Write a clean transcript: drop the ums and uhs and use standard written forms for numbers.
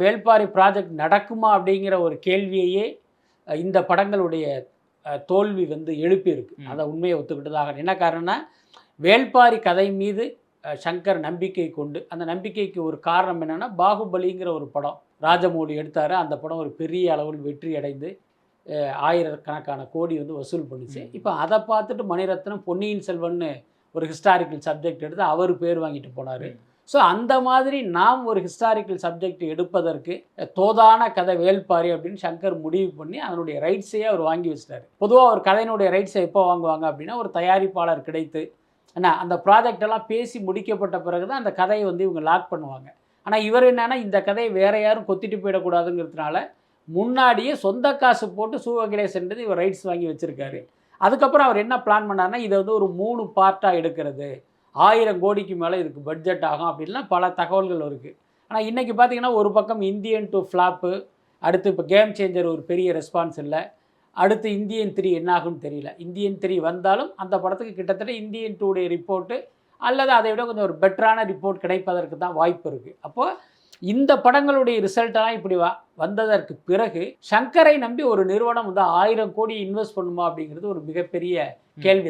Velpari project நடக்குமா அப்படிங்கிற ஒரு கேள்வியையே இந்த படங்களுடைய தோல்வி எழுப்பியிருக்கு. அதை உண்மையை ஒத்துக்கிட்டதாக. என்ன காரணம்னா, வேள்பாரி கதை மீது சங்கர் நம்பிக்கை கொண்டு, அந்த நம்பிக்கைக்கு ஒரு காரணம் என்னென்னா, பாகுபலிங்கிற ஒரு படம் ராஜமௌழி எடுத்தார். அந்த படம் ஒரு பெரிய அளவில் வெற்றி அடைந்து ஆயிரக்கணக்கான கோடி வசூல் பண்ணிச்சு. இப்போ அதை பார்த்துட்டு மணிரத்னம் பொன்னியின் செல்வன்னு ஒரு ஹிஸ்டாரிக்கல் சப்ஜெக்ட் எடுத்து அவர் பேர் வாங்கிட்டு போனார். ஸோ அந்த மாதிரி நாம் ஒரு ஹிஸ்டாரிக்கல் சப்ஜெக்ட் எடுப்பதற்கு தோதான கதை வேள்பாரி அப்படின்னு சங்கர் முடிவு பண்ணி அதனுடைய ரைட்ஸையே அவர் வாங்கி வச்சிட்டார். பொதுவாக ஒரு கதையினுடைய ரைட்ஸை எப்போ வாங்குவாங்க அப்படின்னா, ஒரு தயாரிப்பாளர் கிடைத்து அந்த ப்ராஜெக்ட் எல்லாம் பேசி முடிக்கப்பட்ட பிறகு தான் அந்த கதையை இவங்க லாக் பண்ணுவாங்க. ஆனால் இவர் என்னன்னா, இந்த கதையை வேற யாரும் கொத்திட்டு போயிடக்கூடாதுங்கிறதுனால முன்னாடியே சொந்த காசு போட்டு சு. வெங்கடேசன் இவர் ரைட்ஸ் வாங்கி வச்சுருக்காரு. அதுக்கப்புறம் அவர் என்ன பிளான் பண்ணார்னா, இதை ஒரு 3 பார்ட்டாக எடுக்கிறது, 1000 கோடிக்கு மேலே இதுக்கு பட்ஜெட் ஆகும் அப்படின்லாம் பல தகவல்கள் இருக்குது. ஆனால் இன்றைக்கி பார்த்தீங்கன்னா, ஒரு பக்கம் இந்தியன் 2 ஃப்ளாப்பு, அடுத்து இப்போ கேம் சேஞ்சர் ஒரு பெரிய ரெஸ்பான்ஸ் இல்லை, அடுத்து இந்தியன் 3 என்ன ஆகுன்னு தெரியல. இந்தியன் 3 வந்தாலும் அந்த படத்துக்கு கிட்டத்தட்ட இந்தியன் 2 ரிப்போர்ட்டு அல்லது அதை விட கொஞ்சம் ஒரு பெட்டரான ரிப்போர்ட் கிடைப்பதற்கு தான் வாய்ப்பு இருக்குது. அப்போது இந்த படங்களுடைய ரிசல்ட்டெல்லாம் இப்படி வந்ததற்கு பிறகு சங்கரை நம்பி ஒரு நிறுவனம் 1000 கோடி இன்வெஸ்ட் பண்ணுமா அப்படிங்கிறது ஒரு மிகப்பெரிய கேள்வி.